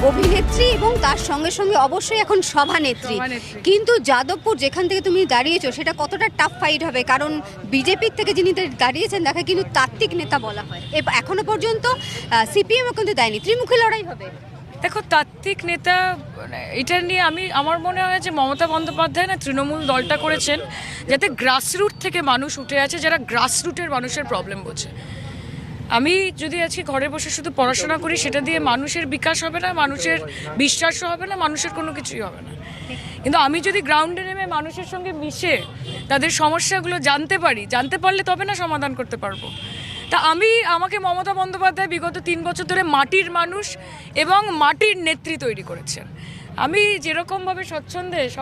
অভিনেত্রী এবং তার সঙ্গে সঙ্গে অবশ্যই এখন সভানেত্রী। কিন্তু যাদবপুর যেখান থেকে তুমি দাঁড়িয়েছো সেটা কতটা টাফ ফাইট হবে, কারণ বিজেপির থেকে যিনি দাঁড়িয়েছেন তাকে কিন্তু তাত্ত্বিক নেতা বলা হয়। এখনো পর্যন্ত সিপিএম কিন্তু দেয়নি, ত্রিমুখী লড়াই হবে। দেখো, তাত্ত্বিক নেতা এটা নিয়ে আমার মনে হয় যে মমতা বন্দ্যোপাধ্যায় না তৃণমূল দলটা করেছেন যাতে গ্রাসরুট থেকে মানুষ উঠে আছে, যারা গ্রাসরুটের মানুষের প্রবলেম বোঝে। আমি যদি আজকে ঘরে বসে শুধু পড়াশোনা করি, সেটা দিয়ে মানুষের বিকাশ হবে না, মানুষের বিশ্বাসও হবে না, মানুষের কোনো কিছুই হবে না। কিন্তু আমি যদি গ্রাউন্ডে নেমে মানুষের সঙ্গে মিশে তাদের সমস্যাগুলো জানতে পারলে তবে না সমাধান করতে পারবো। তা আমাকে মমতা বন্দ্যোপাধ্যায় বিগত 3 বছর ধরে মাটির মানুষ এবং মাটির নেত্রী তৈরি করেছেন। আমি যেরকমভাবে স্বচ্ছন্দে